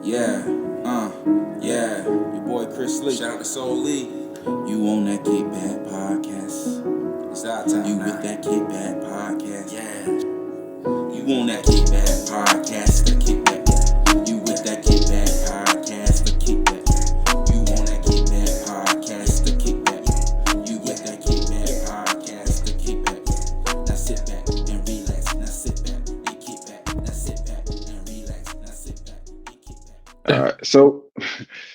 Yeah, yeah, your boy Chris Lee. Shout out to Soul Lee. You on that Kickback Podcast. It's our time. You with that Kickback Podcast. Yeah. You on that Kickback Podcast, the Kickback. You with that Kickback Podcast, the Kickback. You on that Kickback Podcast, the Kickback. You with that Kickback Podcast, the Kickback. Now sit back and relax. Now sit back and kick back. Now sit back and relax. Now sit back and kick back. All right,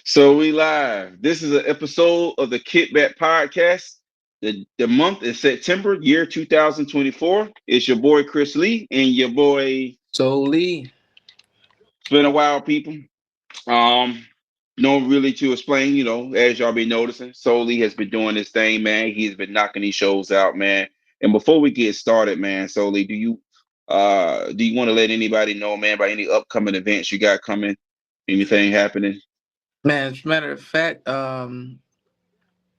so we live. This is an episode of the Kickback Podcast. The month is September, year 2024. It's your boy Chris Lee and your boy. So Lee, It's been a while, people. Um, no really to explain, as y'all been noticing. So Lee has been doing this thing, man. He's been knocking these shows out, man. And before we get started, man, so Lee, do you want to let anybody know, man, about any upcoming events you got coming? Anything happening? man, as a matter of fact,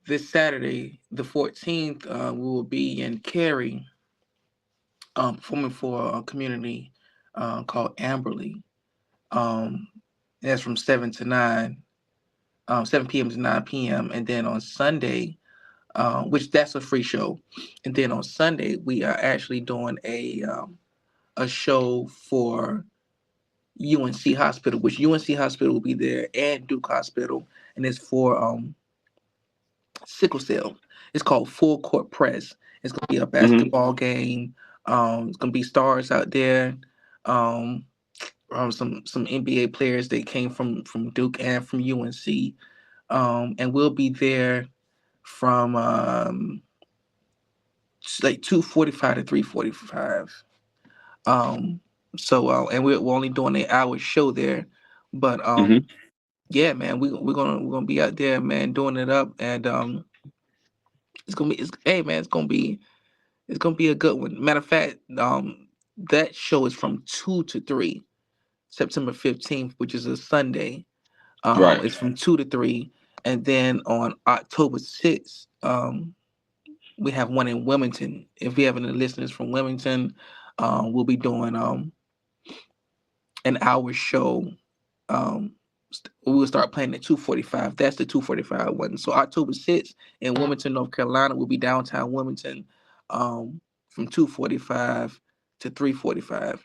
this Saturday, the 14th, we will be in Cary, performing for a community called Amberley. That's from 7 to 9, 7 p.m. to 9 p.m. And then on Sunday, which that's a free show. And then on Sunday, we are actually doing a show for UNC Hospital, which UNC Hospital will be there, and Duke Hospital, and it's for sickle cell. It's called Full Court Press. It's gonna be a basketball game. It's gonna be stars out there. Um, some NBA players that came from Duke and from UNC, and we'll be there from like 2:45 to 3:45. And we're only doing an hour show there, but hmm yeah, man, we're gonna be out there, man, doing it up, and hey, man, it's gonna be a good one. Matter of fact, that show is from 2 to 3, September 15th, which is a Sunday. Right. It's from 2 to 3, and then on October 6th, we have one in Wilmington. If we have any listeners from Wilmington, we'll be doing an hour show. We'll start playing at 2:45. That's the 2:45 one. So October 6th in Wilmington, North Carolina, we'll be downtown Wilmington, from 2:45 to 3:45.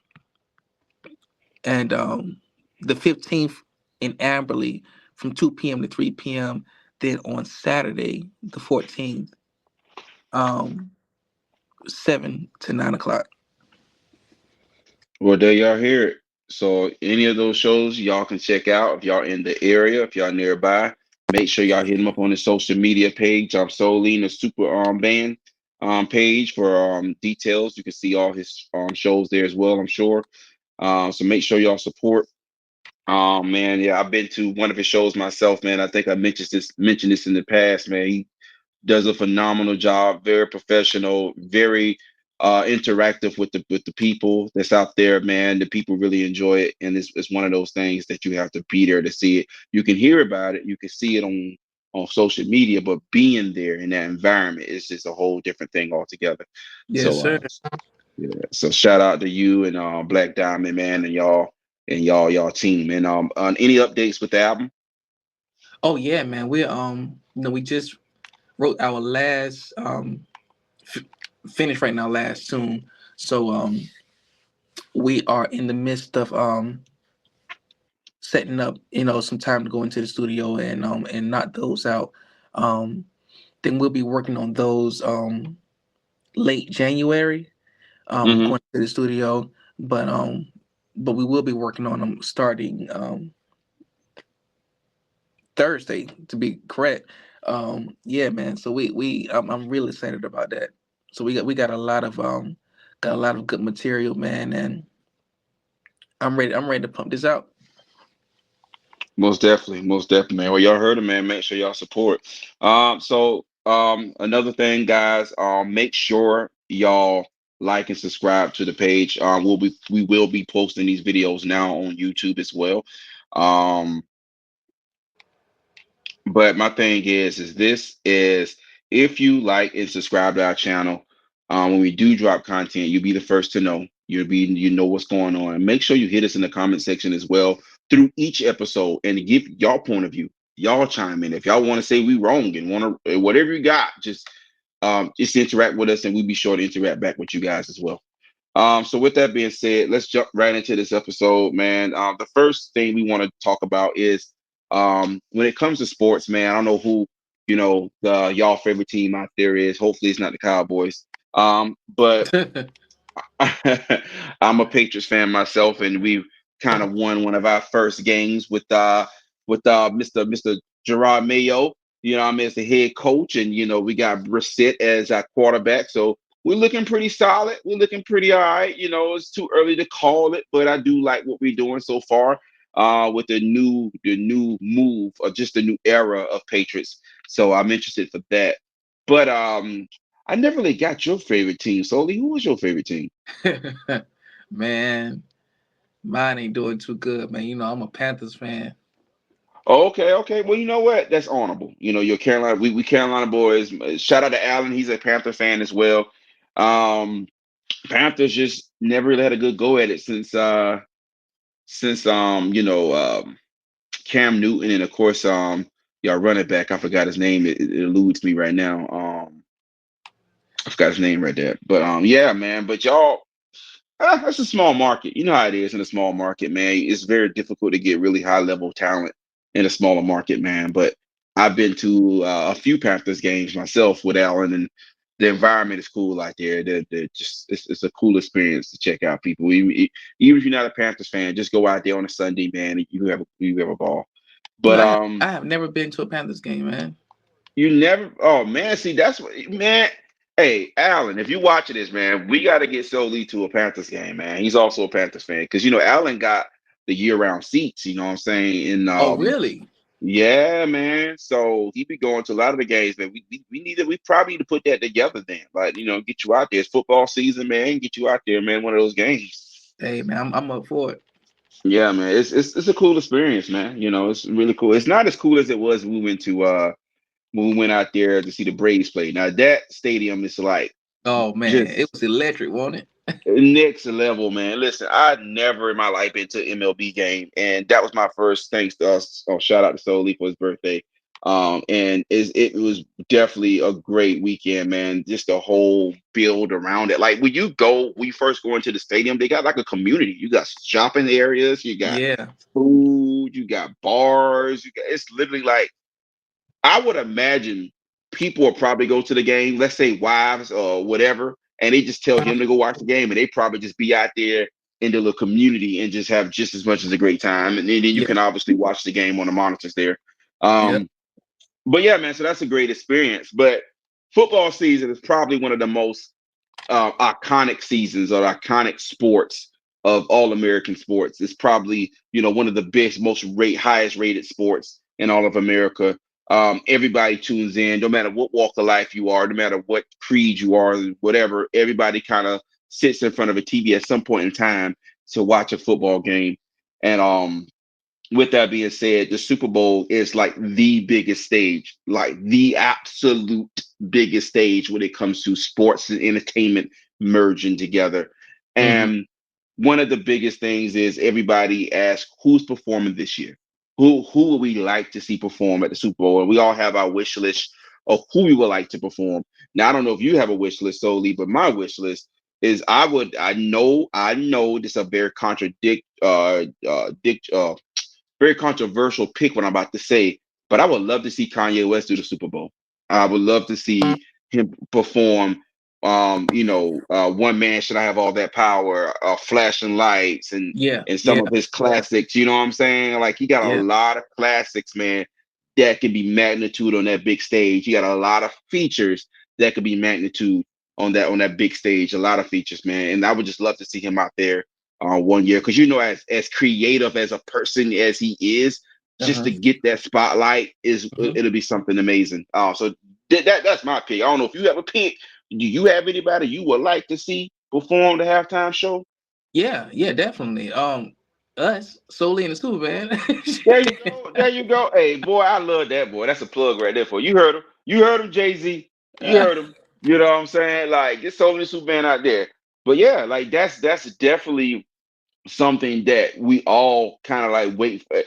And the 15th in Amberley from 2 p.m. to 3 p.m. Then on Saturday, the 14th, 7 to 9 o'clock. Well, there y'all hear it. So any of those shows y'all can check out if y'all in the area, if y'all nearby. Make sure y'all hit him up on his social media page. I'm Solene, the Super Band page for details. You can see all his shows there as well, I'm sure. So make sure y'all support. Man, yeah, I've been to one of his shows myself, man. I think I mentioned this in the past, man. He does a phenomenal job, very professional, very interactive with the people that's out there, man. The people really enjoy it, and it's one of those things that you have to be there to see it. You can hear about it, you can see it on social media, but being there in that environment is just a whole different thing altogether. Yes, So sir. yeah, so shout out to you and Black Diamond, man, and y'all team. And on any updates with the album? Oh yeah, man. We just wrote our last f- finished right now last tune. So we are in the midst of setting up, some time to go into the studio and knock those out. Um then we'll be working on those late January, hmm going to the studio, but we will be working on them starting Thursday, to be correct. Yeah, man. So I'm really excited about that. So we got a lot of good material, man, and I'm ready to pump this out. Most definitely, man. Well, y'all heard him, man. Make sure y'all support. Another thing, guys, make sure y'all like and subscribe to the page. We will be posting these videos now on YouTube as well. Um, But my thing is this is if you like and subscribe to our channel, when we do drop content, you'll be the first to know. You know what's going on. And make sure you hit us in the comment section as well through each episode and give y'all point of view. Y'all chime in if y'all want to say we wrong and want to whatever you got. Just interact with us, and we'll be sure to interact back with you guys as well. So with that being said, let's jump right into this episode, man. The first thing we want to talk about is when it comes to sports, man. I don't know who the y'all favorite team out there is. Hopefully, it's not the Cowboys. But I'm a Patriots fan myself, and we kind of won one of our first games with Mr. Gerard Mayo. I mean, as the head coach, and we got Brissett as our quarterback. So we're looking pretty solid. We're looking pretty all right. It's too early to call it, but I do like what we're doing so far. With the new move or just the new era of Patriots. So I'm interested for that. But I never really got your favorite team, Soli. Who was your favorite team? Man, mine ain't doing too good, man. I'm a Panthers fan. Oh, okay. Well, you know what? That's honorable. Your Carolina, we Carolina boys. Shout out to Allen. He's a Panther fan as well. Panthers just never really had a good go at it since Cam Newton, and of course y'all running back. I forgot his name. It eludes me right now. I forgot his name right there. But yeah, man. But y'all, that's a small market. You know how it is in a small market, man. It's very difficult to get really high level talent in a smaller market, man. But I've been to a few Panthers games myself with Allen, and the environment is cool out there. They're just it's a cool experience to check out people. Even if you're not a Panthers fan, just go out there on a Sunday, man, and you have a ball. But I have never been to a Panthers game, man. you never. Oh man, see that's what man. Hey, Alan, if you watching this, man, we got to get Soli to a Panthers game, man. He's also a Panthers fan because Alan got the year-round seats. You know what I'm saying? And Oh, really? yeah, man. So he be going to a lot of the games, man. We probably need to put that together then. Like get you out there. It's football season, man. Get you out there, man. One of those games. Hey, man, I'm up for it. Yeah, man. It's a cool experience, man. It's really cool. It's not as cool as it was when we went out there to see the Braves play. Now that stadium is like Oh man, it just was electric, wasn't it? next level, man. Listen, I never in my life been to an MLB game, and that was my first. Thanks to us. Oh, shout out to Soli for his birthday. And it was definitely a great weekend, man. Just the whole build around it. Like when you first go into the stadium, they got like a community. You got shopping areas, you got Yeah. food, you got bars. It's literally like I would imagine people will probably go to the game, let's say wives or whatever, and they just tell him to go watch the game, and they probably just be out there in the little community and just have just as much as a great time. And then you Yeah. can obviously watch the game on the monitors there. Yeah. But yeah, man, so that's a great experience. But football season is probably one of the most iconic seasons or iconic sports of all American sports. It's probably one of the best, highest rated sports in all of America. Everybody tunes in, no matter what walk of life you are, no matter what creed you are, whatever. Everybody kind of sits in front of a TV at some point in time to watch a football game. And with that being said, the Super Bowl is like the biggest stage, like the absolute biggest stage when it comes to sports and entertainment merging together. Hmm. And one of the biggest things is everybody asks who's performing this year? Who would we like to see perform at the Super Bowl? And we all have our wish list of who we would like to perform. Now I don't know if you have a wish list solely, but my wish list is I know this is a very very controversial pick what I'm about to say, but I would love to see Kanye West do the Super Bowl. I would love to see him perform. One man should I have all that power, flashing lights, and Yeah. some Yeah. of his classics. You know what I'm saying? Like he got a Yeah. lot of classics, man, that can be magnitude on that big stage. He got a lot of features that could be magnitude on that big stage. A lot of features, man, and I would just love to see him out there one year because as creative as a person as he is, just Uh-huh. to get that spotlight Hmm. it'll be something amazing. So that's my pick. I don't know if you have a pick. Do you have anybody you would like to see perform the halftime show? Yeah. Yeah. Definitely. Us solely in the school, man. There you go. There you go. Hey, boy, I love that boy. That's a plug right there for you. You heard him. You heard him, Jay Z. You heard him. You know what I'm saying? Like, there's so many super band out there. But yeah, like that's definitely something that we all kind of like wait for.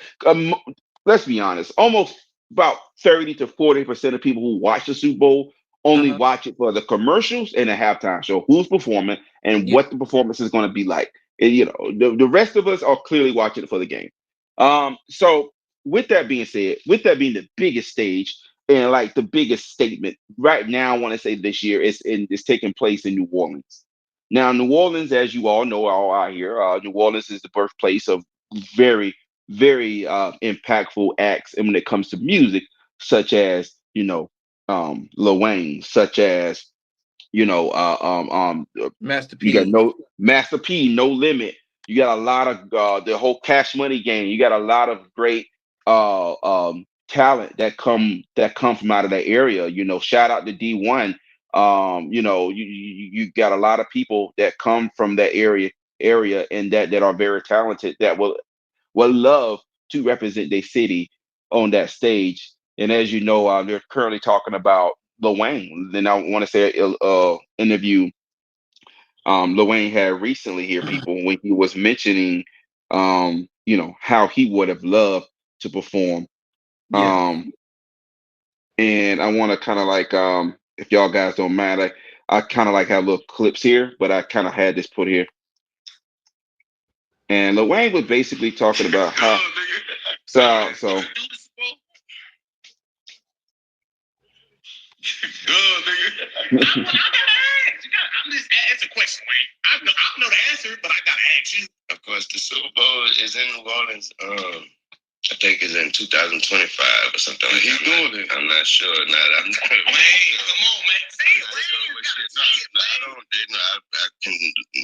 Let's be honest, almost about 30 to 40% of people who watch the Super Bowl only Uh-huh. watch it for the commercials and the halftime show, who's performing and Yeah. what the performance is going to be like. And, the rest of us are clearly watching it for the game. So with that being said, with that being the biggest stage and like the biggest statement right now, I want to say this year is taking place in New Orleans. Now, New Orleans, as you all know, all out here, New Orleans is the birthplace of very, very impactful acts, and when it comes to music, such as Lil Wayne, such as you know, Master you got P. no Master P, No Limit. You got a lot of the whole Cash Money game. You got a lot of great talent that come from out of that area. Shout out to D1. You got a lot of people that come from that area and that are very talented that will love to represent their city on that stage. And as you know, they're currently talking about Lil Wayne. Then I want to say interview Lil Wayne had recently here, people, when he was mentioning, how he would have loved to perform. Yeah. Um, and I want to kind of like, if y'all guys don't mind, I kind of like have little clips here, but I kind of had this put here. And Lil Wayne was basically talking about how, so Good, nigga. I'm just asking a question, Wayne. I know the answer, but I gotta ask you. Of course, the Super Bowl is in New Orleans. I think it's in 2025 or something like that. He's doing it. I'm not sure. I'm not. Wayne, come on, man. Say it, Wayne. No, I don't.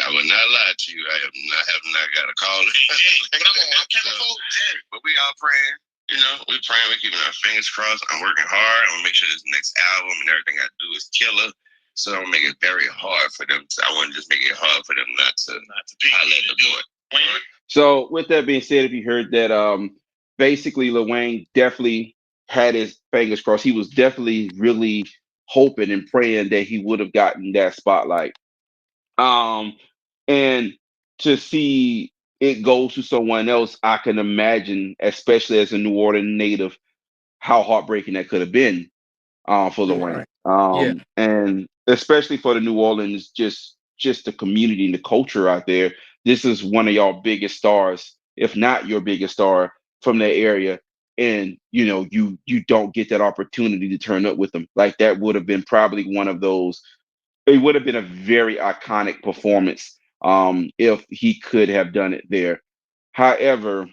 I will not lie to you. I have not got a call. But I'm kind of Jerry. But we all praying. We're praying, we're keeping our fingers crossed. I'm working hard. I'm gonna make sure this next album and everything I do is killer. So I'm gonna make it very hard for them. I want to just make it hard for them not to let the boy. So with that being said, if you heard that, basically Lil Wayne definitely had his fingers crossed. He was definitely really hoping and praying that he would have gotten that spotlight. Um, and to see it go to someone else, I can imagine, especially as a New Orleans native, how heartbreaking that could have been for Lil Wayne. Right. Yeah. And especially for the New Orleans, just the community and the culture out there. This is one of y'all biggest stars, if not your biggest star from that area. And you don't get that opportunity to turn up with them. Like that would have been probably one of those. It would have been a very iconic performance if he could have done it there. However,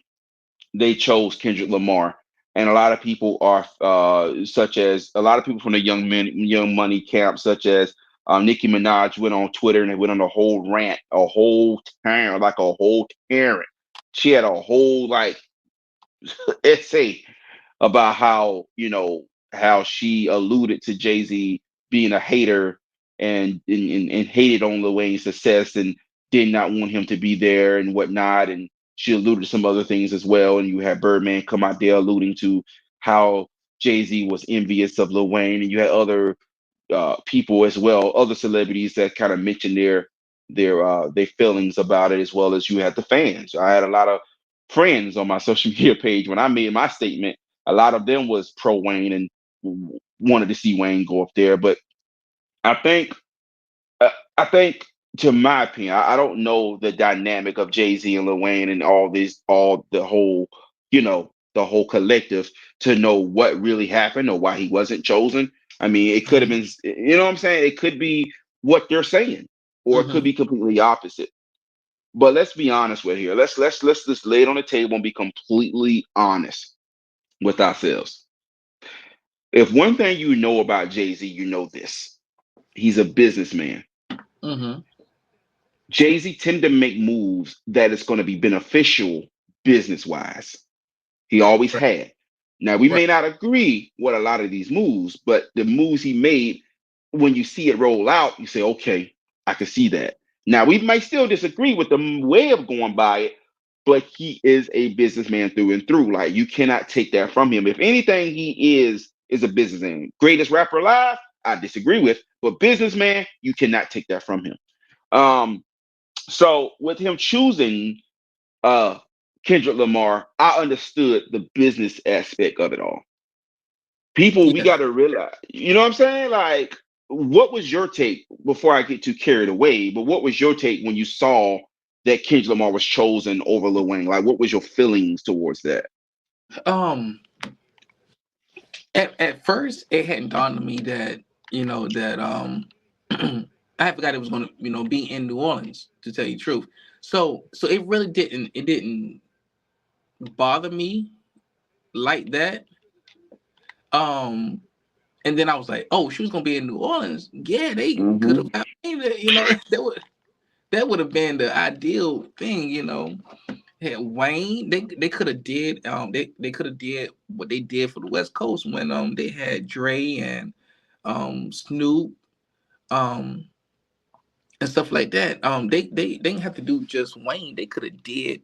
they chose Kendrick Lamar. And a lot of people are, such as a lot of people from the Young Money camp, such as Nicki Minaj, went on Twitter and they went on a whole rant, a whole tyrant, like a whole tyrant. She had a whole like essay about how she alluded to Jay-Z being a hater and hated on Lil Wayne's success and did not want him to be there and whatnot. And she alluded to some other things as well. And you had Birdman come out there alluding to how Jay-Z was envious of Lil Wayne, and you had other people as well, other celebrities that kind of mentioned their feelings about it, as well as you had the fans. I had a lot of friends on my social media page when I made my statement. A lot of them was pro Wayne and wanted to see Wayne go up there. But I think I think, to my opinion, I don't know the dynamic of Jay Z and Lil Wayne and all the whole collective to know what really happened or why he wasn't chosen. I mean, it could have Mm-hmm. been, what I'm saying? It could be what they're saying, or it could Mm-hmm. be completely opposite. But let's be honest with here. Let's just lay it on the table and be completely honest with ourselves. If one thing you know about Jay Z, you know this: he's a businessman. Mm-hmm. Jay-Z tend to make moves that is going to be beneficial business wise. He always Right. had. Now we Right. may not agree with a lot of these moves, but the moves he made, when you see it roll out, you say, okay, I can see that. Now we might still disagree with the way of going by it, but he is a businessman through and through. Like you cannot take that from him. If anything, he is a businessman. Greatest rapper alive, I disagree with, but businessman, you cannot take that from him. Um, so with him choosing uh Kendrick Lamar, I understood the business aspect of it all. People, we Yeah. got to realize, you know what I'm saying? Like, what was your take before I get too carried away? But what was your take when you saw that Kendrick Lamar was chosen over Lil Wayne? Like, what was your feelings towards that? Um. At first, it hadn't dawned on me that that I forgot it was going to be in New Orleans, to tell you the truth. So it really didn't bother me like that. Um. And then I was like, oh, she was gonna be in New Orleans. Yeah, they could Hmm. have got me there, that would have been the ideal thing. Had Wayne, they could have did they could have did what they did for the West Coast when they had Dre and Snoop um and stuff like that. They didn't have to do just Wayne. They could have did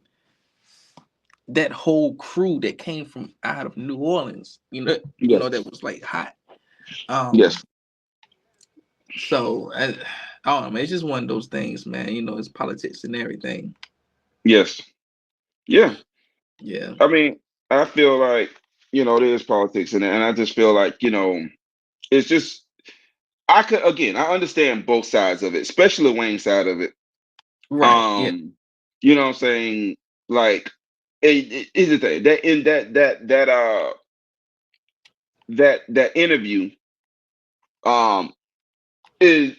that whole crew that came from out of New Orleans. Yes. That was like hot. Um Yes. so I don't know, man. It's just one of those things, man. It's politics and everything. Yes. Yeah. Yeah. I mean, I feel like, there's politics in it. And I just feel like, it's just, again, I understand both sides of it, especially the Wayne side of it. Right. Yeah. Um, you know what I'm saying? Like, is the thing that in that interview, um,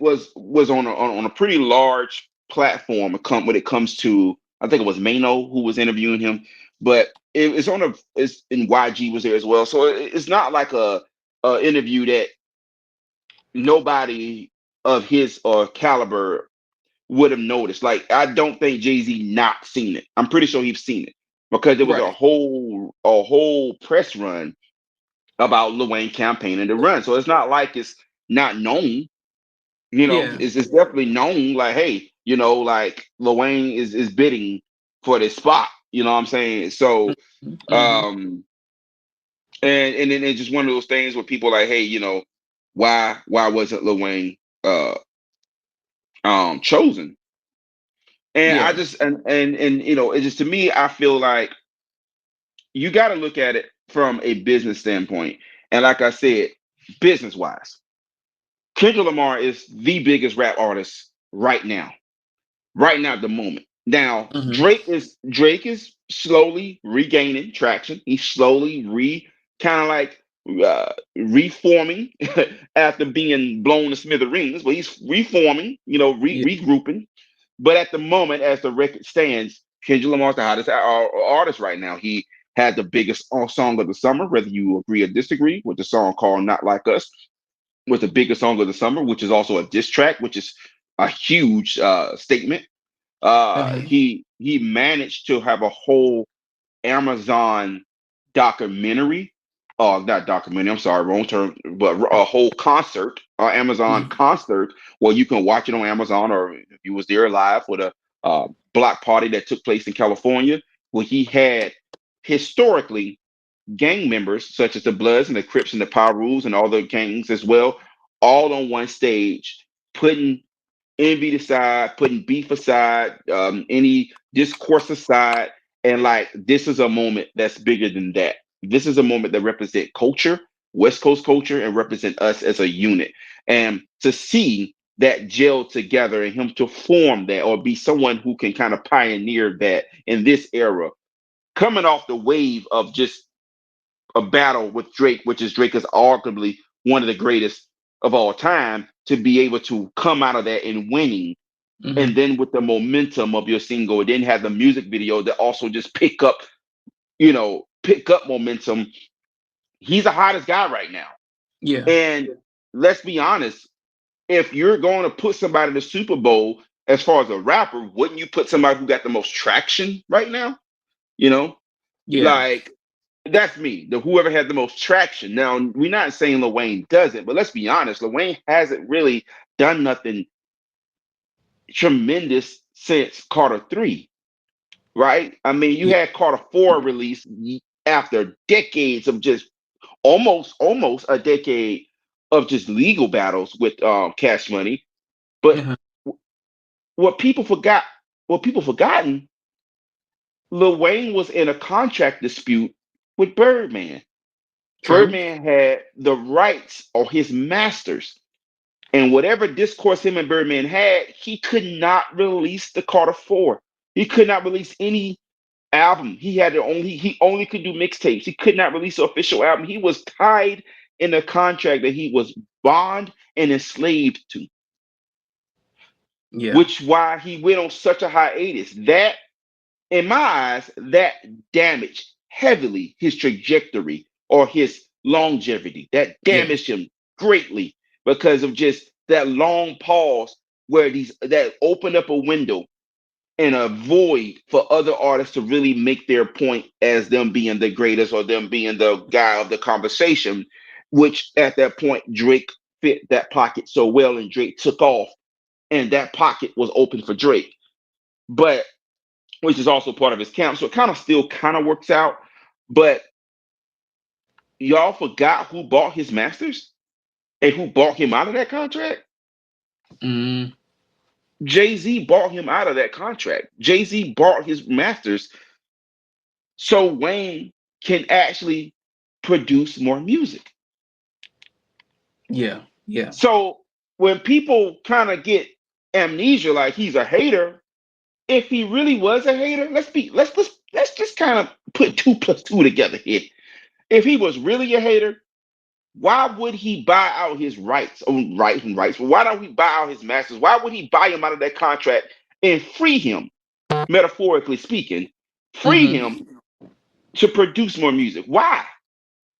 was on a pretty large platform when it comes to, I think it was Mano who was interviewing him, but it's and YG was there as well. So it's not like a interview that nobody of his or caliber would have noticed. Like, I don't think Jay-Z not seen it. I'm pretty sure he's seen it because there was a Right. whole press run about Lil Wayne campaigning to run. So it's not like it's not known. Yeah. It's definitely known. Like, hey, like Lil Wayne is bidding for this spot. You know what I'm saying? So, Mm-hmm. um, and then it's just one of those things where people are like, hey, why wasn't Lil Wayne uh chosen? And I Yeah. just and it's just, to me, I feel like you got to look at it from a business standpoint. And like I said, business wise, Kendrick Lamar is the biggest rap artist right now at the moment. Now, Mm-hmm. Drake is slowly regaining traction. He's slowly kind of like reforming after being blown to smithereens, but he's reforming, Yeah. regrouping. But at the moment, as the record stands, Kendrick Lamar's the hottest artist right now. He had the biggest song of the summer, whether you agree or disagree, with the song called "Not Like Us," was the biggest song of the summer, which is also a diss track, which is a huge statement. Uh-huh. He managed to have a whole Amazon documentary, not documentary, I'm sorry, wrong term, but a whole concert, Amazon Mm-hmm. concert, where you can watch it on Amazon, or if you was there live with a block party that took place in California, where he had historically gang members such as the Bloods and the Crips and the Power Rules and all the gangs as well, all on one stage, putting envy aside, putting beef aside, any discourse aside, and like, this is a moment that's bigger than that. This is a moment that represent culture, West Coast culture, and represent us as a unit. And to see that gel together and him to form that, or be someone who can kind of pioneer that in this era, coming off the wave of just a battle with Drake, which is Drake is arguably one of the greatest of all time, to be able to come out of that and winning, Mm-hmm. and then with the momentum of your single, and then have the music video that also just pick up momentum. He's the hottest guy right now. Yeah. And let's be honest, if you're going to put somebody in the Super Bowl as far as a rapper, wouldn't you put somebody who got the most traction right now? You know, Yeah. like, that's me, the whoever had the most traction. Now, we're not saying Lil Wayne doesn't, but let's be honest, Lil Wayne hasn't really done nothing tremendous since Carter 3, right? I mean, you Yeah. had Carter 4 release after decades of just almost a decade of just legal battles with Cash Money. But Uh-huh. what people forgotten Lil Wayne was in a contract dispute with Birdman. True. Birdman had the rights or his masters. And whatever discourse him and Birdman had, he could not release the Carter Four. He could not release any album. He only could do mixtapes. He could not release an official album. He was tied in a contract that he was bond and enslaved to, Yeah. which why he went on such a hiatus. That, in my eyes, that damaged heavily his trajectory or his longevity. That Yeah. damaged him greatly because of just that long pause where these that opened up a window and a void for other artists to really make their point as them being the greatest or them being the guy of the conversation, which at that point Drake fit that pocket so well and Drake took off and that pocket was open for Drake. But which is also part of his camp. So it kind of still kind of works out. But y'all forgot who bought his masters and who bought him out of that contract? Mm, Jay-Z bought him out of that contract. Jay-Z bought his masters so Wayne can actually produce more music. yeah. Yeah. So when people kind of get amnesia like he's a hater, if he really was a hater, let's just kind of put 2 plus 2 together here. If he was really a hater, why would he buy out his rights? Oh, rights and rights. But why don't we buy out his masters? Why would he buy him out of that contract and free him, metaphorically speaking, free Hmm. him to produce more music? Why?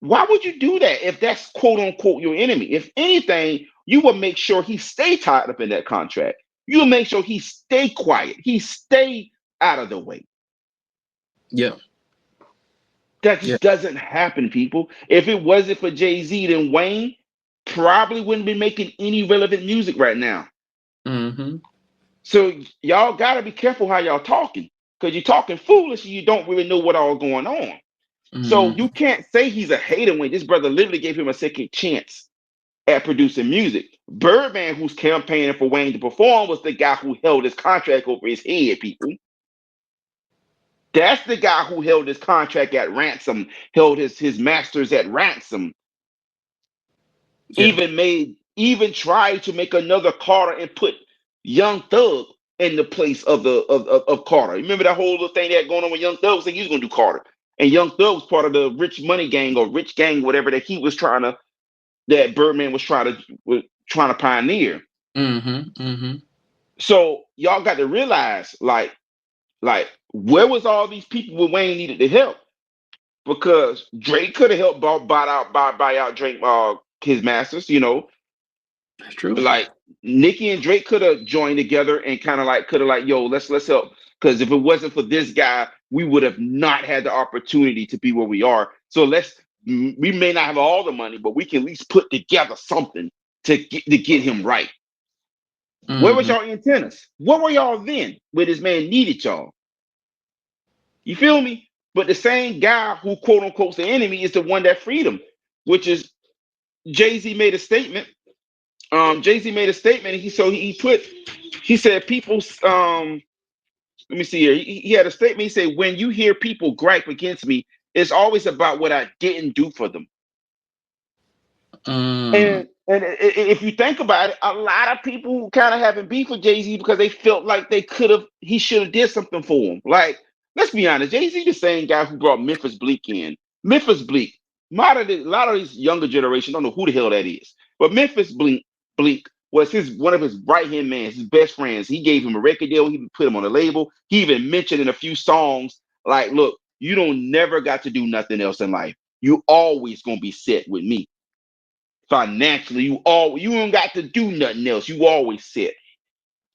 Why would you do that if that's quote unquote your enemy? If anything, you would make sure he stay tied up in that contract. You would make sure he stay quiet. He stay out of the way. Yeah. That Yeah. just doesn't happen, people. If it wasn't for Jay-Z, then Wayne probably wouldn't be making any relevant music right now. Hmm. So y'all gotta be careful how y'all talking. Because you're talking foolish and you don't really know what all going on. So Hmm. you can't say he's a hater when this brother literally gave him a second chance at producing music. Birdman, who's campaigning for Wayne to perform, was the guy who held his contract over his head, people. That's the guy who held his contract at ransom, held his masters at ransom, Yeah. even tried to make another Carter and put Young Thug in the place of Carter. Remember that whole little thing that going on with Young Thug saying he was gonna do Carter. And Young Thug was part of the rich money gang or rich gang, whatever that he was trying to that Birdman was trying to pioneer. Hmm. Hmm. So y'all got to realize, like where was all these people when Wayne needed the help? Because Drake could have helped buy out Drake his masters, That's true. like Nicki and Drake could have joined together and kind of like could have like, yo, let's help. Because if it wasn't for this guy, we would have not had the opportunity to be where we are. So we may not have all the money, but we can at least put together something to get him right. Where was Hmm. y'all antennas? Where were y'all then when this man needed y'all? You feel me? But the same guy who quote unquote the enemy is the one that freed him, which is Jay-Z made a statement. Jay-Z made a statement, and he said people let me see here. He had a statement. He said, when you hear people gripe against me, it's always about what I didn't do for them. Mm. And if you think about it, a lot of people kind of having beef with Jay Z because they felt like he should have did something for them. Like, let's be honest, Jay Z the same guy who brought Memphis Bleak in. Memphis Bleak, a lot of this younger generation don't know who the hell that is, but Bleak was one of his right hand man, his best friends. He gave him a record deal. He put him on a label. He even mentioned in a few songs, like, look, you don't never got to do nothing else in life. You always gonna be set with me financially. You don't got to do nothing else. You always sit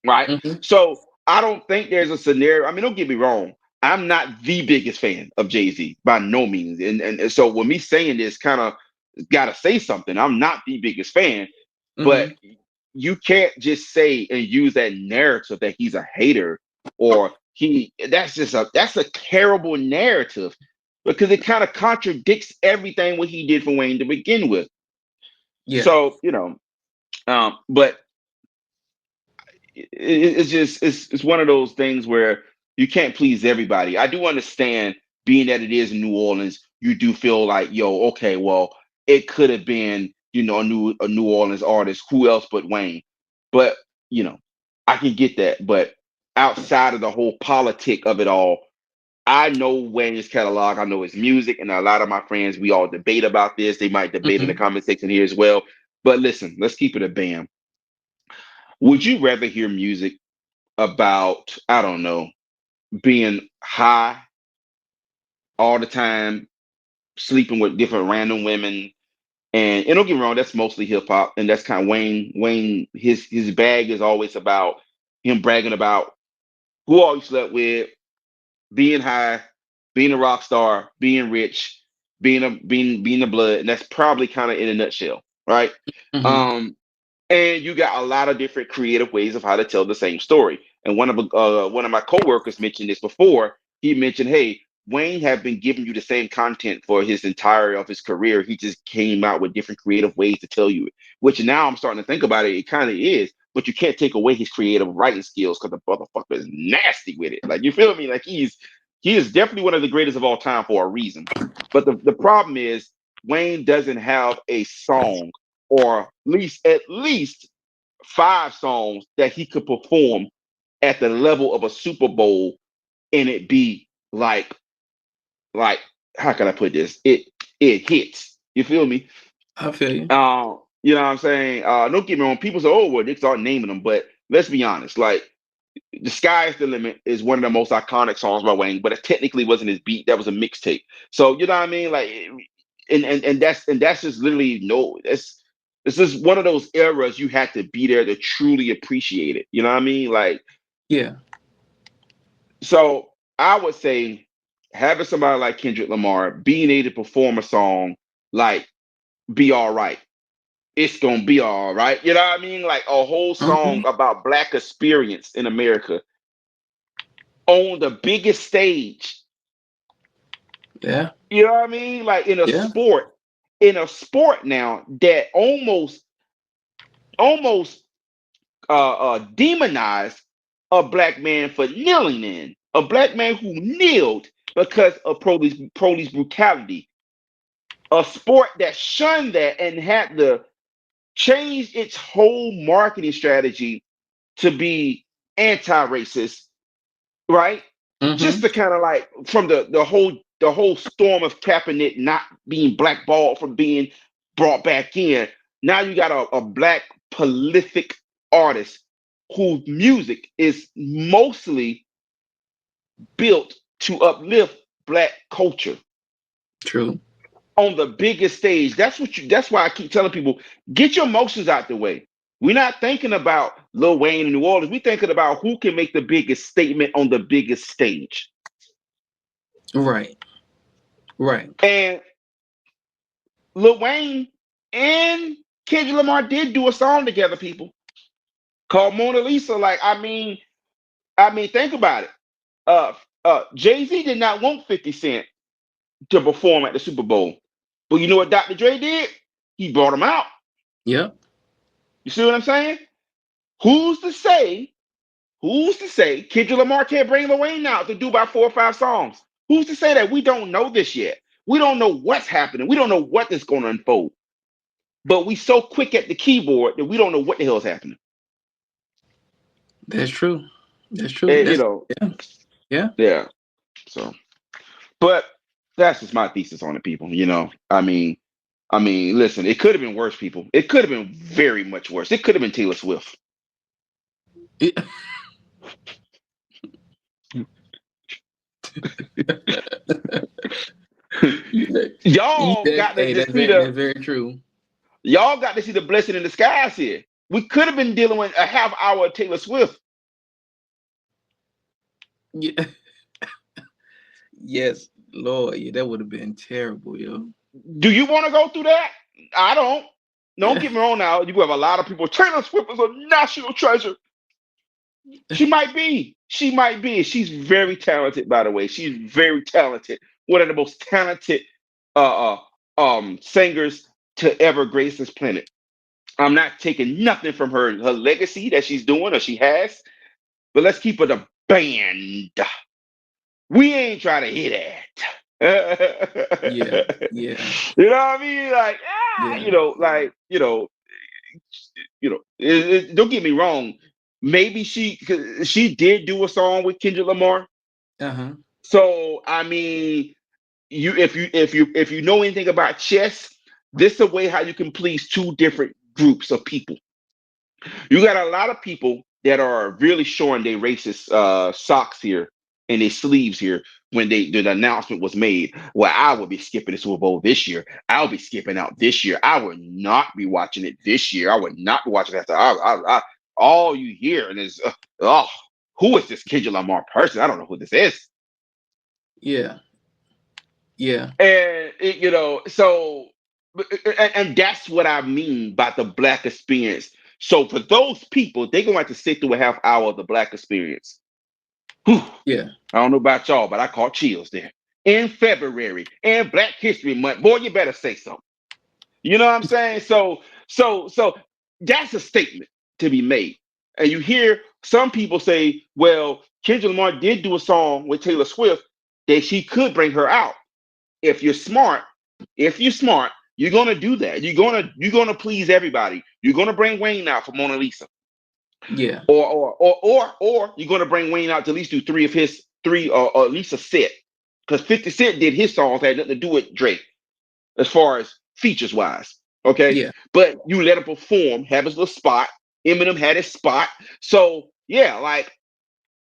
right. Hmm. So I don't think there's a scenario. I mean, don't get me wrong. I'm not the biggest fan of Jay-Z by no means, and so when me saying this, kind of got to say something. I'm not the biggest fan, but Hmm. you can't just say and use that narrative that he's a hater or that's a terrible narrative because it kind of contradicts everything what he did for Wayne to begin with. Yeah. So, but it's just it's one of those things where You can't please everybody. I do understand, being that it is New Orleans, you do feel like, yo, okay, well, it could have been, a New Orleans artist. Who else but Wayne? But you know, I can get that. But outside of the whole politic of it all, I know Wayne's catalog. I know his music, and a lot of my friends, we all debate about this. They might debate in the Hmm. comment section here as well. But listen, let's keep it a bam. Would you rather hear music about, I don't know, being high all the time, sleeping with different random women? And don't get me wrong, that's mostly hip hop, and that's kind of Wayne. Wayne, his bag is always about him bragging about who all he slept with, being high, being a rock star, being rich, being a blood, and that's probably kind of in a nutshell, right? Hmm. Um, and you got a lot of different creative ways of how to tell the same story. And one of my coworkers mentioned this before. He mentioned, "Hey, Wayne have been giving you the same content for his entire of his career. He just came out with different creative ways to tell you it." Which now I'm starting to think about it. It kind of is, but you can't take away his creative writing skills because the motherfucker is nasty with it. Like, you feel me? Like, he is definitely one of the greatest of all time for a reason. But the problem is, Wayne doesn't have a song, or at least 5 songs that he could perform at the level of a Super Bowl, and it be like how can I put this? It hits. You feel me? I feel you. You know what I'm saying? Don't get me wrong. People say, "Oh, well, they start naming them," but let's be honest. Like, "The Sky Is the Limit" is one of the most iconic songs by Wayne, but it technically wasn't his beat. That was a mixtape. So you know what I mean? Like, and that's just literally no. It's just one of those eras you had to be there to truly appreciate it. You know what I mean? Like, Yeah. so I would say having somebody like Kendrick Lamar being able to perform a song like "Be All Right." It's gonna be all right. You know what I mean? Like a whole Hmm. song about Black experience in America on the biggest stage. Yeah. You know what I mean? Like Yeah. in a sport now that almost demonized a black man for kneeling in, a black man who kneeled because of police brutality, a sport that shunned that and had to change its whole marketing strategy to be anti-racist, right? Just Hmm. to kind of like, from the whole storm of Kaepernick not being blackballed from being brought back in. Now you got a black prolific artist whose music is mostly built to uplift black culture True. on the biggest stage. That's why I keep telling people, get your emotions out the way. We're not thinking about Lil Wayne in New Orleans. We're thinking about who can make the biggest statement on the biggest stage. Right. Right. And Lil Wayne and Kendrick Lamar did do a song together, people, called Mona Lisa. Like, I mean, think about it. Uh, Jay-Z did not want 50 Cent to perform at the Super Bowl, but you know what Dr. Dre did? He brought him out. Yep. You see what I'm saying? Who's to say? Who's to say Kendrick Lamar can't bring Lil Wayne out to do about 4 or 5 songs? Who's to say that? We don't know this yet. We don't know what's happening. We don't know what is going to unfold. But we so quick at the keyboard that we don't know what the hell is happening. That's true. That's true. And, That's yeah. Yeah. yeah. So, but that's just my thesis on it, people. Listen, it could have been worse, people. It could have been very much worse. It could have been Taylor Swift. Yeah. Y'all got Hey, to that's see that's the very true. y'all got to see the blessing in disguise here. We could have been dealing with a half hour of Taylor Swift. Yeah. Yes, Lord. Yeah, that would have been terrible, yo. Do you want to go through that? I don't. Don't Yeah. get me wrong now. You have a lot of people. Taylor Swift is a national treasure. She might be. She might be. She's very talented, by the way. She's very talented. One of the most talented uh, singers to ever grace this planet. I'm not taking nothing from her legacy that she's doing or she has, but let's keep it a band. We ain't trying to hear Yeah. that. Yeah. You know what I mean? Like, Yeah. don't get me wrong. Maybe she did do a song with Kendrick Lamar. Uh-huh. So I mean, if you know anything about chess, this is a way how you can please two different groups of people. You got a lot of people that are really showing their racist socks here and their sleeves here when the announcement was made. Well, I will be skipping the Super Bowl this year. I'll be skipping out this year. I will not be watching it this year. I would not be watching it after. All you hear is, oh, who is this Kendrick Lamar person? I don't know who this is. Yeah. Yeah. And so and that's what I mean by the black experience. So for those people, they're gonna have to sit through a half hour of the black experience. Whew. Yeah. I don't know about y'all, but I caught chills there. In February and Black History Month, boy, you better say something. You know what I'm saying? So that's a statement to be made. And you hear some people say, well, Kendrick Lamar did do a song with Taylor Swift that she could bring her out. If you're smart, you're gonna do that. You're gonna please everybody. You're gonna bring Wayne out for Mona Lisa, Yeah. or you're gonna bring Wayne out to at least do three or at least a set, because 50 Cent did his songs had nothing to do with Drake as far as features wise. Okay, Yeah. but you let him perform, have his little spot. Eminem had his spot, so yeah, like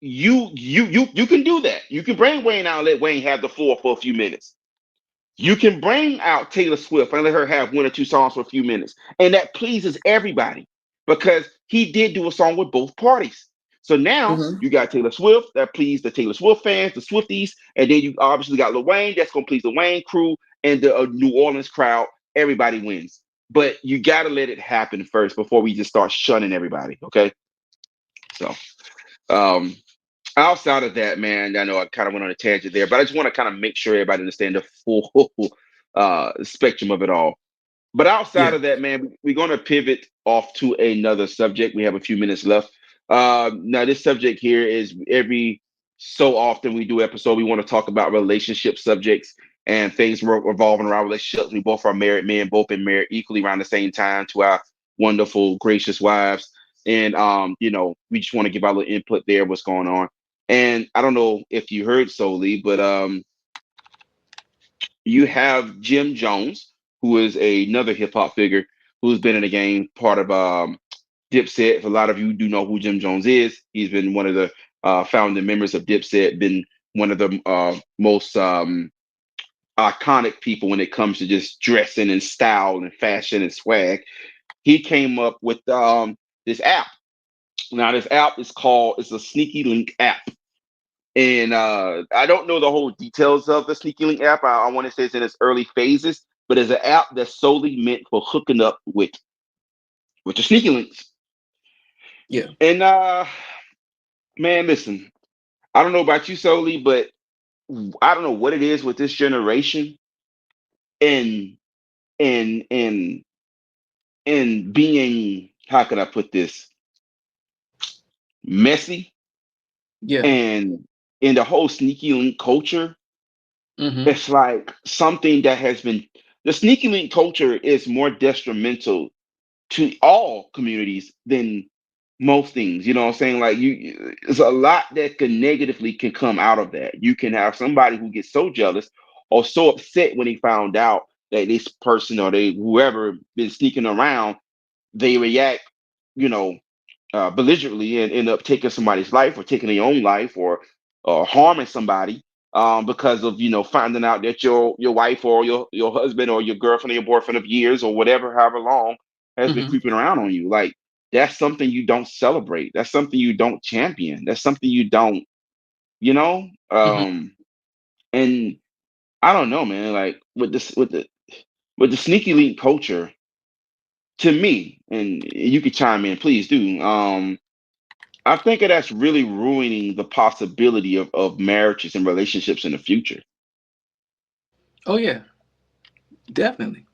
you can do that. You can bring Wayne out and let Wayne have the floor for a few minutes. You can bring out Taylor Swift and let her have one or two songs for a few minutes. And that pleases everybody because he did do a song with both parties. So now Mm-hmm. you got Taylor Swift that pleased the Taylor Swift fans, the Swifties, and then you obviously got Lil Wayne that's going to please the Wayne crew and the New Orleans crowd. Everybody wins. But you got to let it happen first before we just start shunning everybody. Okay. So, um, outside of that, man, I know I kind of went on a tangent there, but I just want to kind of make sure everybody understand the full spectrum of it all. But outside Yeah. of that, man, we're going to pivot off to another subject. We have a few minutes left. Now, this subject here is every so often we do episode. We want to talk about relationship subjects and things revolving around relationships. We both are married men, both been married equally around the same time to our wonderful, gracious wives. And we just want to give our little input there, what's going on. And I don't know if you heard Solely, but you have Jim Jones, who is another hip hop figure who's been in the game, part of Dipset. For a lot of you do know who Jim Jones is. He's been one of the founding members of Dipset, been one of the most iconic people when it comes to just dressing and style and fashion and swag. He came up with this app. Now, this app it's a Sneaky Link app. And I don't know the whole details of the Sneaky Link app. I want to say it's in its early phases, but it's an app that's solely meant for hooking up with the Sneaky Links. Yeah. And man, listen, I don't know about you solely, but I don't know what it is with this generation and and and and being, how can I put this, messy, Yeah. and in the whole Sneaky Link culture. Mm-hmm. It's like something that has been, the Sneaky Link culture is more detrimental to all communities than most things. You know what I'm saying? Like it's a lot that can negatively can come out of that. You can have somebody who gets so jealous or so upset when they found out that this person or they whoever been sneaking around, they react, you know, belligerently and end up taking somebody's life or taking their own life or harming somebody because of finding out that your wife or your husband or your girlfriend or your boyfriend of years or whatever, however long, has been Mm-hmm. creeping around on you. Like that's something you don't celebrate. That's something you don't champion. That's something you don't, you know. Mm-hmm. And I don't know, man. Like with the Sneaky Link culture, to me, and you could chime in, please do. I think that's really ruining the possibility of marriages and relationships in the future. Oh yeah. Definitely.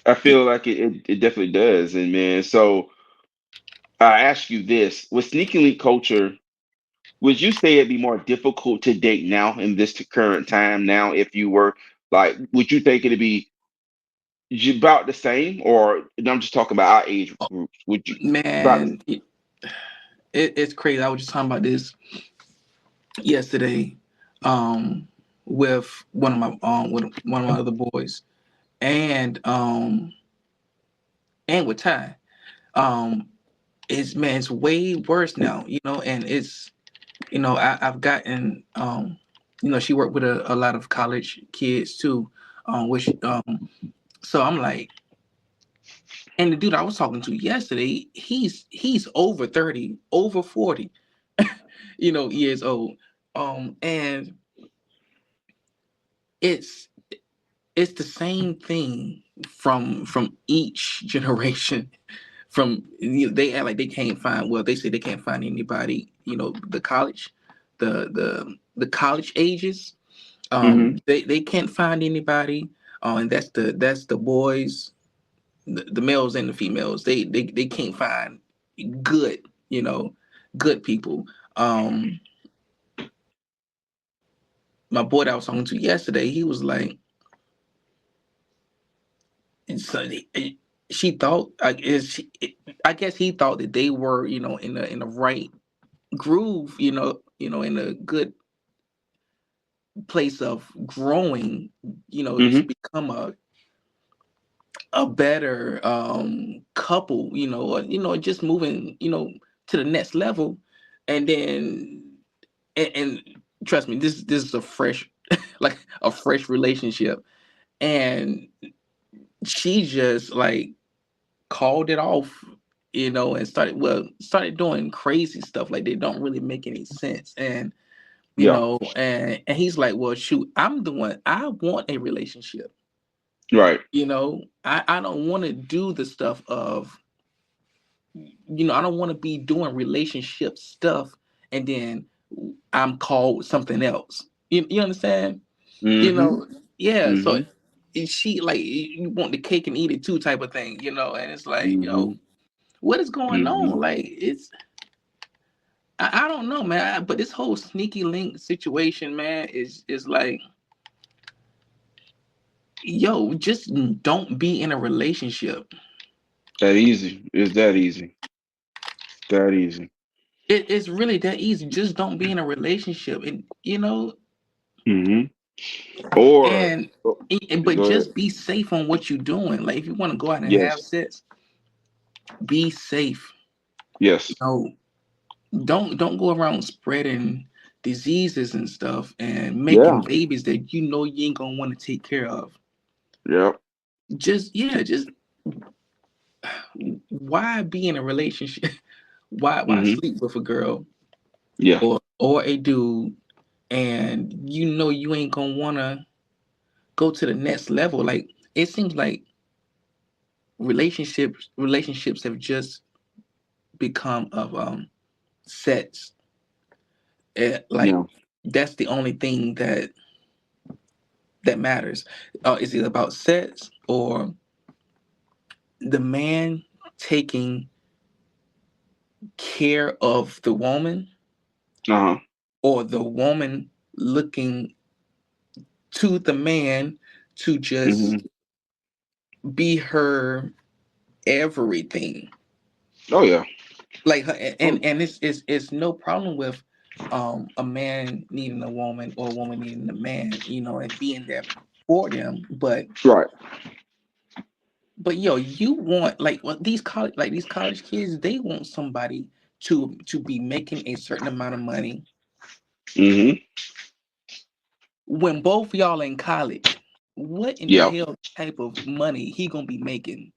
I feel like it definitely does. And man, so I ask you this: with sneaky link culture, would you say it'd be more difficult to date now in this current time now if you were like, would you think it'd be about the same, or I'm just talking about our age groups? Would you about Man, it's crazy. I was just talking about this yesterday, um, with one of my other boys, and with Ty. Um, it's way worse now, and it's I've gotten she worked with a lot of college kids too, which so I'm like, and the dude I was talking to yesterday, he's over 30, over 40, years old, and it's it's the same thing from each generation. From they act like they can't find, well, they say they can't find anybody, the college ages, hmm they can't find anybody, and that's the boys, the males and the females, they can't find good, good people. um my boy that I was talking to yesterday, he was like, and so she thought, I guess he thought that they were, in the right groove, in a good place of growing, to hmm become a better couple, just moving, to the next level. And then, and trust me, this is a fresh like a fresh relationship. And she just like called it off, and started doing crazy stuff like they don't really make any sense. And Yeah. and he's like, well, shoot, I'm the one, I want a relationship. Right. I don't want to do the stuff of, I don't want to be doing relationship stuff and then I'm called something else. You understand? You hmm know, yeah. So hmm she like, you want the cake and eat it too type of thing, and it's like, hmm what is going hmm on? Like, I don't know, man. But this whole sneaky link situation, man, is like, yo, just don't be in a relationship. That easy. It's that easy. That easy. It's really that easy. Just don't be in a relationship, and hmm Or and oh, but go ahead. just be safe on what you're doing. Like, if you want to go out and have Yes. sex, be safe. Yes. No, don't go around spreading diseases and stuff and making Yeah. babies that you ain't gonna want to take care of. Yep. Just why be in a relationship? Why hmm sleep with a girl Yeah. or a dude, and you ain't gonna wanna go to the next level? Like, it seems like relationships have just become of sets. Like, Yeah. that's the only thing that matters. Is it about sex, or the man taking care of the woman, Uh-huh. or the woman looking to the man to just hmm be her everything? Oh yeah. Like her, Oh, and it's no problem with a man needing a woman or a woman needing a man, and being there for them. right. But yo, you want, like, these college kids, they want somebody to be making a certain amount of money hmm when both y'all in college. What in the Yeah. hell type of money he gonna be making?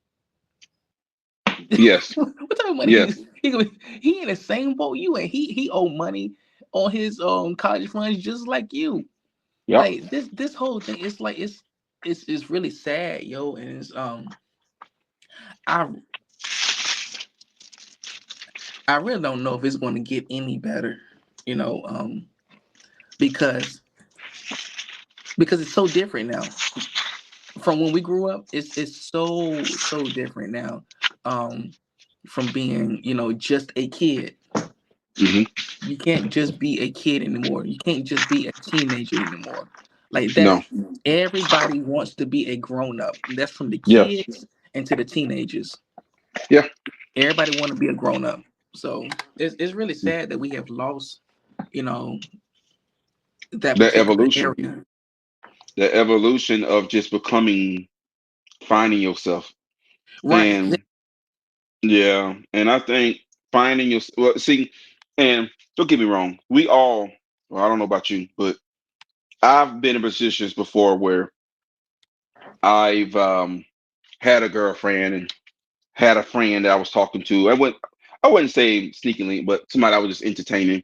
Yes. What type of money Yes. he in the same boat you, and he owe money on his college funds just like you. Yep. Like, this whole thing, it's like, it's really sad, yo. And it's I I really don't know if it's going to get any better, you know, because it's so different now from when we grew up. It's so different now. Um, from being, just a kid. Hmm. You can't just be a kid anymore. You can't just be a teenager anymore. Like that, No. everybody wants to be a grown up. That's from the Yeah. kids and to the teenagers. Yeah. Everybody want to be a grown up. So it's really sad that we have lost, you know, that The particular evolution. area. The evolution of just becoming, finding yourself. Right. And yeah, and I think finding your, well, see, and don't get me wrong, we all, well, I don't know about you, but I've been in positions before where I've had a girlfriend and had a friend that I was talking to. I wouldn't say sneakily, but somebody I was just entertaining.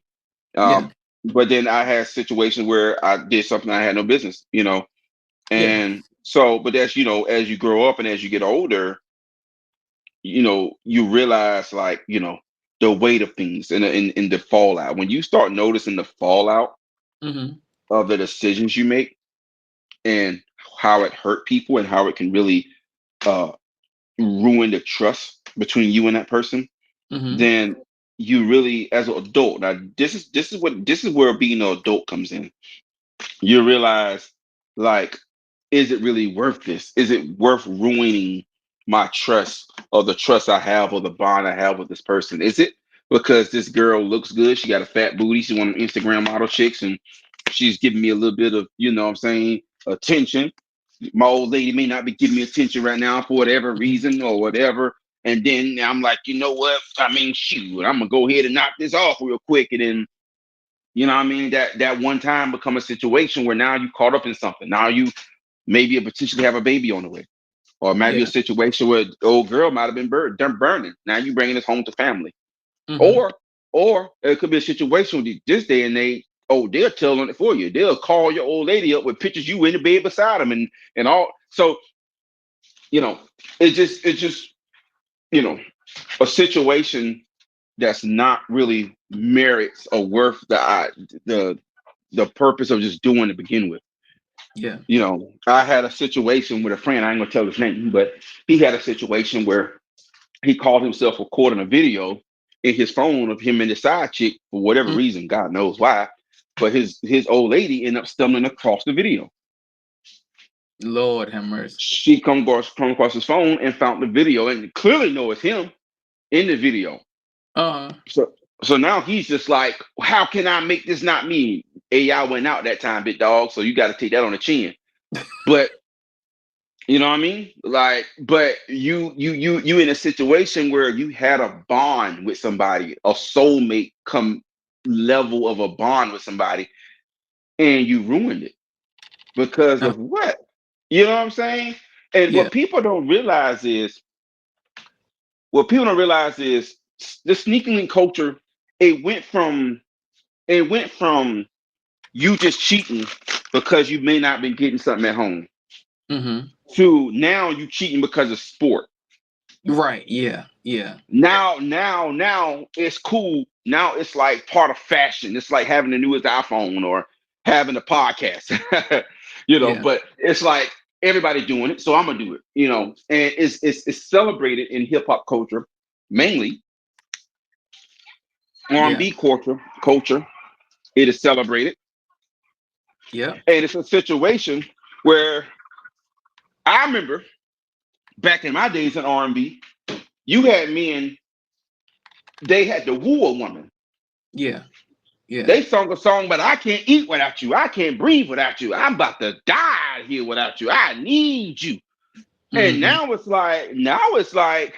Yeah. Um, but then I had situations where I did something I had no business, Yeah. and so, but as as you grow up and as you get older, you realize, like, the weight of things and the fallout. When you start noticing the fallout Hmm. of the decisions you make and how it hurt people and how it can really uh, ruin the trust between you and that person, Hmm. then you really, as an adult, now this is where being an adult comes in. You realize, like, is it really worth this? Is it worth ruining my trust, or the trust I have, or the bond I have with this person? Is it because this girl looks good? She got a fat booty. She's one of them Instagram model chicks, and she's giving me a little bit of, what I'm saying, attention. My old lady may not be giving me attention right now for whatever reason or whatever. And then I'm like, you know what? I mean, shoot, I'm gonna go ahead and knock this off real quick. And then, what I mean, that one time become a situation where now you caught up in something. Now you maybe potentially have a baby on the way, or maybe a Yeah. situation where the old girl might have been done burning. Now you bringing this home to family, Hmm. or it could be a situation with this day and age. Oh, they'll tell on it for you. They'll call your old lady up with pictures you in the bed beside them and all. So you know, it's just you know a situation that's not really merits or worth the the purpose of just doing to begin with. Yeah. I had a situation with a friend. I ain't gonna tell his name, but he had a situation where he called himself recording a video in his phone of him and his side chick for whatever Mm. reason, God knows why. But his old lady ended up stumbling across the video. Lord have mercy. She come across his phone and found the video and clearly know it's him in the video. Uh. So now he's just like, how can I make this not me? AI went out that time, big dog. So you got to take that on the chin. But you know what I mean? Like, but you in a situation where you had a bond with somebody, a soulmate come level of a bond with somebody, and you ruined it because Uh, of what? You know what I'm saying? And yeah. what people don't realize is the sneaking link culture. It went from it went from you just cheating because you may not be getting something at home Hmm. to now you cheating because of sport. Right. Yeah. Yeah. Now it's cool. Now it's like part of fashion. It's like having the newest iPhone or having a podcast. Yeah. But it's like everybody doing it, so I'm gonna do it. And it's celebrated in hip hop culture, mainly Yeah. R&B culture. It is celebrated, Yeah. and it's a situation where I remember back in my days in R&B, you had men, they had to woo a woman. Yeah. Yeah. They sung a song, but I can't eat without you. I can't breathe without you. I'm about to die here without you. I need you. And Hmm. now it's like,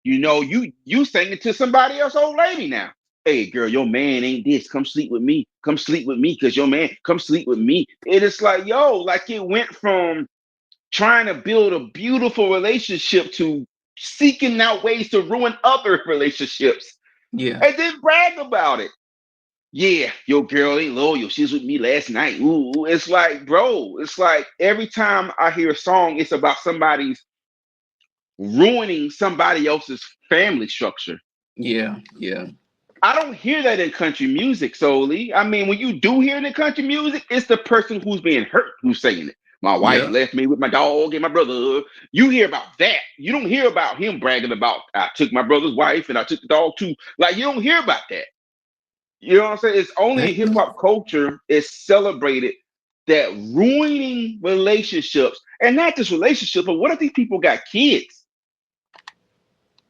you singing to somebody else, old lady now. Hey girl, your man ain't this. Come sleep with me. Come sleep with me, cause your man, come sleep with me. And it's like, yo, like it went from trying to build a beautiful relationship to seeking out ways to ruin other relationships Yeah. and then brag about it. Yeah, your girl ain't loyal. She was with me last night. Ooh, it's like, bro, it's like every time I hear a song, it's about somebody's ruining somebody else's family structure. Yeah. Yeah. I don't hear that in country music solely. I mean, when you do hear it in country music, it's the person who's being hurt who's saying it. My wife Yeah. left me with my dog and my brother. You hear about that. You don't hear about him bragging about, I took my brother's wife and I took the dog too. Like, you don't hear about that. You know what I'm saying? It's only in That's hip true. hop culture is celebrated that ruining relationships, and not just relationships, but what if these people got kids?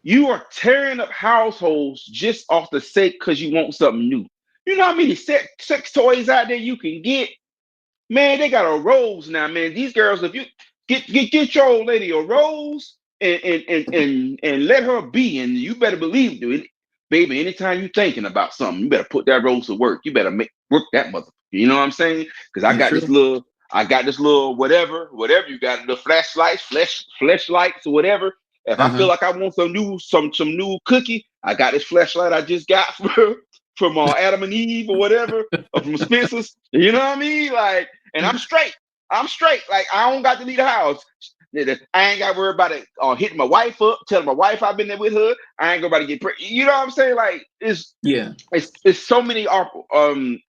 You are tearing up households just off the sake because you want something new. You know how many sex toys out there you can get? Man, they got a rose now, man. These girls, if you get your old lady a rose and let her be, and you better believe, dude, baby, anytime you thinking about something, you better put that rose to work. You better make work that mother. You know what I'm saying? Because That's true. I got this little whatever you got, the flashlights, flashlights or whatever. If I feel Uh-huh. like I want some new cookie, I got this flashlight I just got from Adam and Eve or whatever, or from Spencer's. You know what I mean? Like, and I'm straight. I'm straight. Like, I don't got to leave the house. I ain't got to worry about it hitting my wife up, telling my wife I've been there with her. I ain't going to get pregnant. You know what I'm saying? Like, Yeah. it's so many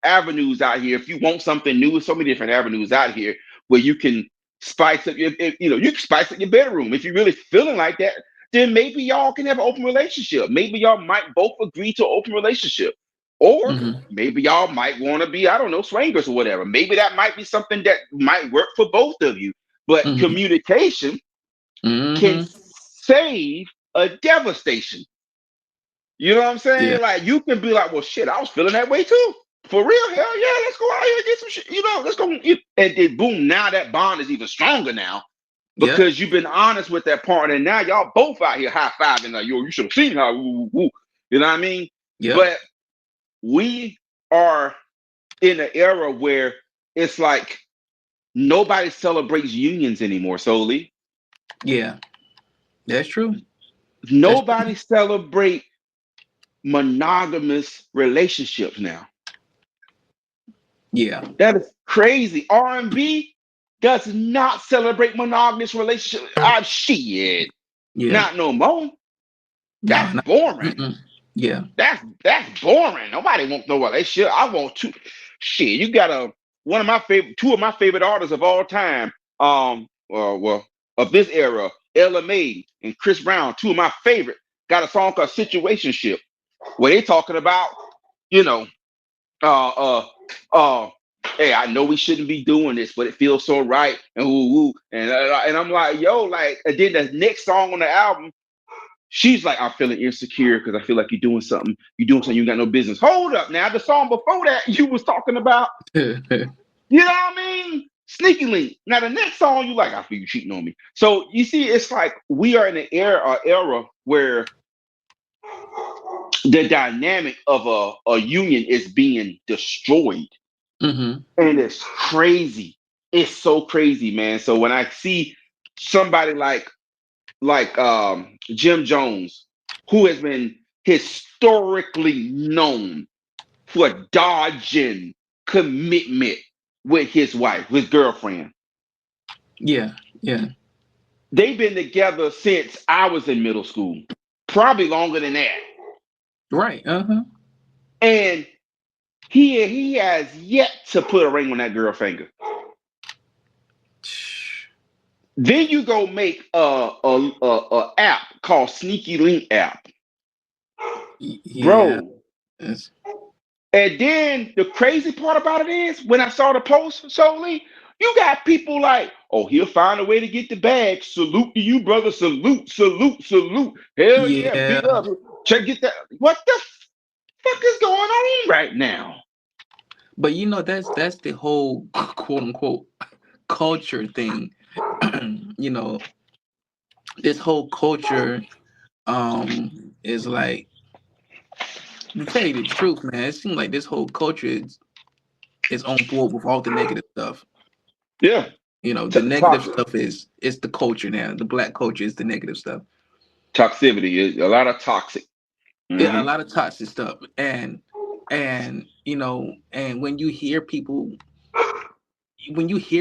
avenues out here. If you want something new, there's so many different avenues out here where you can spice up you can spice up your bedroom. If you're really feeling like that, then maybe y'all can have an open relationship. Maybe y'all might both agree to an open relationship. Or Mm-hmm. maybe y'all might want to be, I don't know, swingers or whatever. Maybe that might be something that might work for both of you. But Mm-hmm. communication can Mm-hmm. save a devastation. You know what I'm Yeah. saying? Like, you can be like, well, shit, I was feeling that way too. For real, hell yeah, let's go out here and get some shit. Let's go. And then boom, now that bond is even stronger now Yep. because you've been honest with that partner. And now y'all both out here high fiving like, yo, you should have seen how, woo, woo, woo. You know what I mean? Yep. But we are in an era where it's like nobody celebrates unions anymore, solely. Yeah. That's true. That's true. Nobody celebrate monogamous relationships now. Yeah. That is crazy. R&B does not celebrate monogamous relationships. Ah, shit. Yeah. Not no more. No, That's not. boring. Mm-mm. Yeah. That's boring. Nobody wants no relationship. I want to. Shit, you got two of my favorite artists of all time. Well, of this era, Ella May and Chris Brown, two of my favorite, got a song called "Situationship," where they talking about, you know, uh, uh, uh, hey, I know we shouldn't be doing this, but it feels so right, and ooh, and I'm like, yo, like, and then the next song on the album. She's like, I'm feeling insecure because I feel like you're doing something you got no business. Hold up now. The song before that you was talking about, you know what I mean? Sneaky Link. Now the next song you like, I feel you cheating on me. So you see, it's like we are in an era where the dynamic of a union is being destroyed. Mm-hmm. And it's crazy. It's so crazy, man. So when I see somebody like Jim Jones, who has been historically known for dodging commitment with his wife, his girlfriend. Yeah. Yeah. They've been together since I was in middle school, probably longer than that. Right. Uh-huh. And he has yet to put a ring on that girl finger. Then you go make a app called Sneaky Link app, Yeah. bro. It's, And then the crazy part about it is when I saw the post, solely, you got people like, oh, he'll find a way to get the bag. Salute to you, brother. Salute, salute, salute. Hell yeah, big yeah. up. Check get that. What the fuck is going on right now? But that's the whole quote unquote culture thing. you know, this whole culture is like, to tell you the truth, man, it seems like this whole culture is on board with all the negative stuff. Yeah, The negative toxic stuff is the culture now. The black culture is the negative stuff. toxicity is a lot of toxic. Yeah, a Hmm. lot of toxic stuff. And when you hear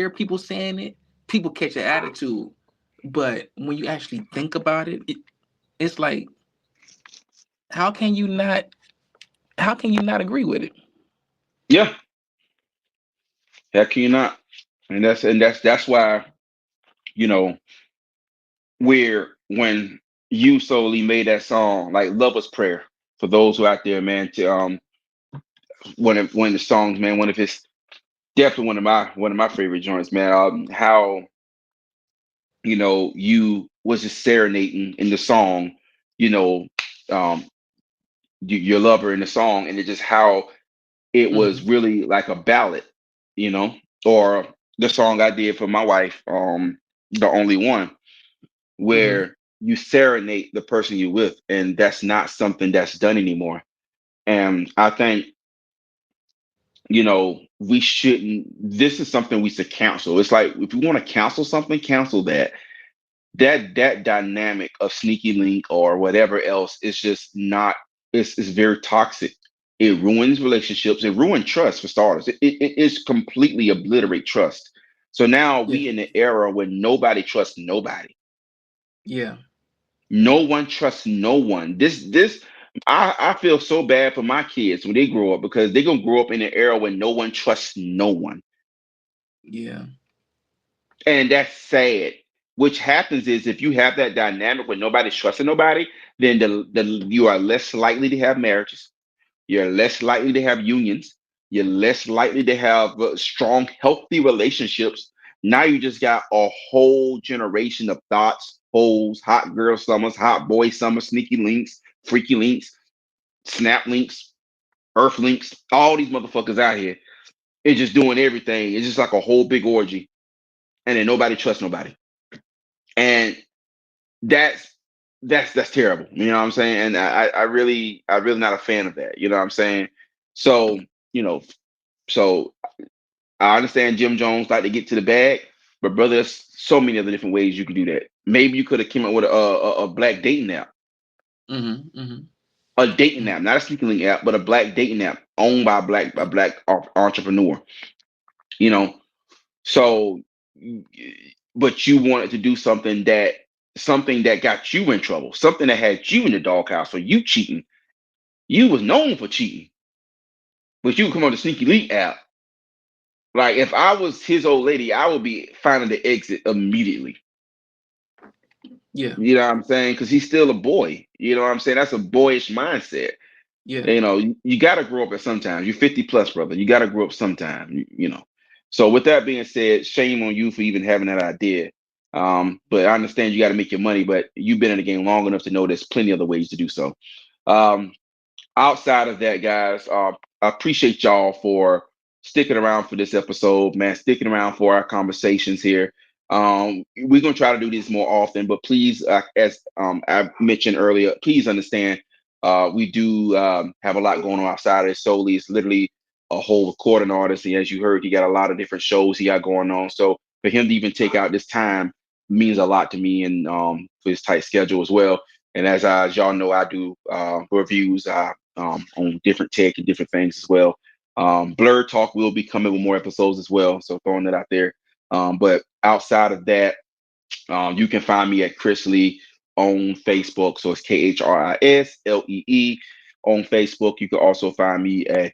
people saying it, people catch an attitude. But when you actually think about it's like, how can you not agree with it? Yeah, how can you not? And that's why, you know, where when you solely made that song, like Lover's Prayer, for those who out there, man, to one of the songs, man, one of his definitely one of my favorite joints, man. How you was just serenading in the song, you know, um, your lover in the song, and it just how it was Mm-hmm. really like a ballad, you know, or the song I did for my wife, the only one, Mm-hmm. where you serenade the person you're with, and that's not something that's done anymore. And I think, we shouldn't. This is something we should counsel. It's like if you want to counsel something, counsel that. That dynamic of sneaky link or whatever else is just not. It's very toxic. It ruins relationships. It ruins trust for starters. It is completely obliterate trust. So now Yeah. we in the era where nobody trusts nobody. Yeah. No one trusts no one. I feel so bad for my kids when they grow up, because they're gonna grow up in an era where no one trusts no one. Yeah. And that's sad. Which happens is, if you have that dynamic where nobody's trusting nobody, then you are less likely to have marriages. You're less likely to have unions. You're less likely to have strong, healthy relationships. Now you just got a whole generation of thoughts, hoes, hot girl summers, hot boy summers, sneaky links, freaky links, snap links, earth links, all these motherfuckers out here. It's just doing everything. It's just like a whole big orgy. And then nobody trusts nobody. And that's that's terrible. You know what I'm saying? And I really not a fan of that. You know what I'm saying? So, you know, so I understand Jim Jones like to get to the bag, but brother, there's so many other different ways you can do that. Maybe you could have came up with a black dating app, Mm-hmm. Mm-hmm. a dating app, not a speaking link app, but a black dating app owned by a black entrepreneur. You know, so, but you wanted to do something that got you in trouble, something that had you in the doghouse for you cheating. You was known for cheating, but you would come on the Sneaky Link app. Like, if I was his old lady, I would be finding the exit immediately. Yeah. You know what I'm saying? Because he's still a boy. You know what I'm saying? That's a boyish mindset. Yeah. You got to grow up at some time. You're 50 plus, brother. You got to grow up sometime. So with that being said, shame on you for even having that idea. But I understand you got to make your money, but you've been in the game long enough to know there's plenty other ways to do so. Um, Outside of that, guys, I appreciate y'all for sticking around for this episode, man, sticking around for our conversations here. We're gonna try to do this more often, but please, as I mentioned earlier, please understand, we do have a lot going on outside of this. Solely, it's literally a whole recording artist, and as you heard, he got a lot of different shows he got going on. So for him to even take out this time means a lot to me, and for his tight schedule as well. And as y'all know, I do reviews on different tech and different things as well. Blur Talk will be coming with more episodes as well, so throwing that out there. But outside of that, you can find me at Chris Lee on Facebook. So it's KHRISLEE on Facebook. You can also find me at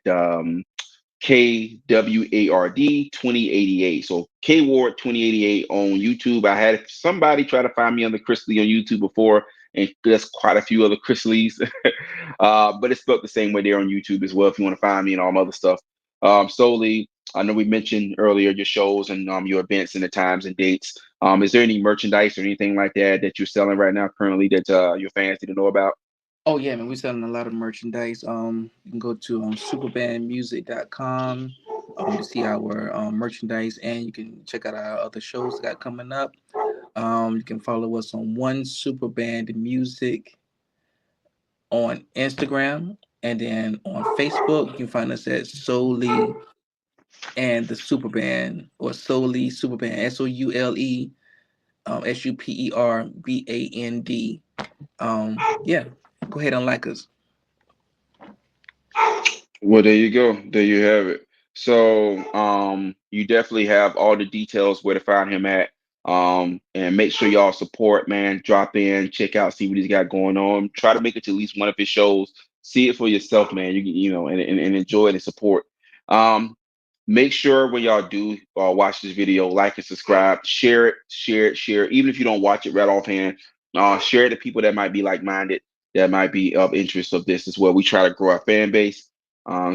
KWARD 2088. So K Ward 2088 on YouTube. I had somebody try to find me under Chris Lee on YouTube before, and there's quite a few other Chris Lees. But it's spelled the same way there on YouTube as well if you want to find me and all my other stuff. Solely, I know we mentioned earlier your shows and your events and the times and dates. Is there any merchandise or anything like that you're selling right now currently that your fans need to know about? Oh yeah, man, we're selling a lot of merchandise. You can go to superbandmusic.com to see our merchandise, and you can check out our other shows that got coming up. You can follow us on One Superband Music on Instagram, and then on Facebook, you can find us at Solely and the Superband, or Solely Superband, SOULE SUPERBAND. Yeah, go ahead and like us. Well, there you go. There you have it. So, you definitely have all the details where to find him at. And make sure y'all support, man. Drop in, check out, see what he's got going on. Try to make it to at least one of his shows. See it for yourself, man. You can, and enjoy it and support. Um, Make sure when y'all do watch this video, like and subscribe, share it, share it, share it. Even if you don't watch it right offhand, share it to people that might be like-minded, that might be of interest of this as well. We try to grow our fan base.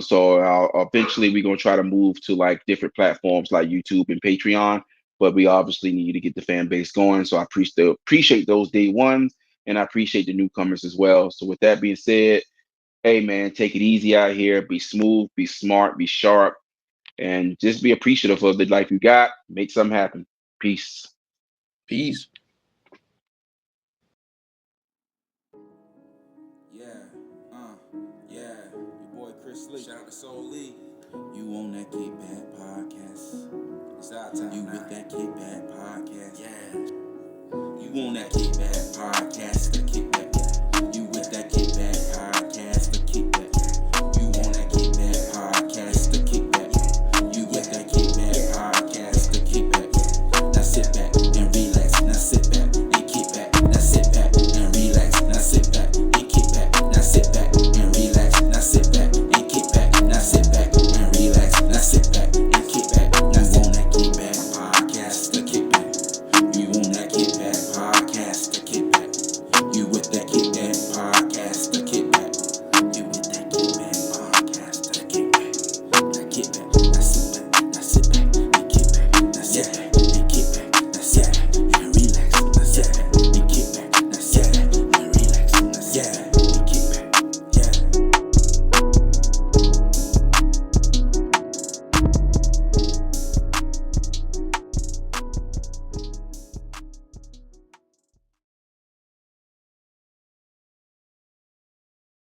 So eventually we're gonna try to move to like different platforms like YouTube and Patreon, but we obviously need to get the fan base going. So I appreciate those day ones, and I appreciate the newcomers as well. So with that being said, hey man, take it easy out here. Be smooth, be smart, be sharp, and just be appreciative of the life you got. Make something happen. Peace. Peace. Yeah, yeah. Your boy Chris Lee. Shout out to Soul Lee. You on that Kickback Podcast. It's our time. You with that Kickback Podcast. Yeah. You on that Kickback Podcast. The Kickback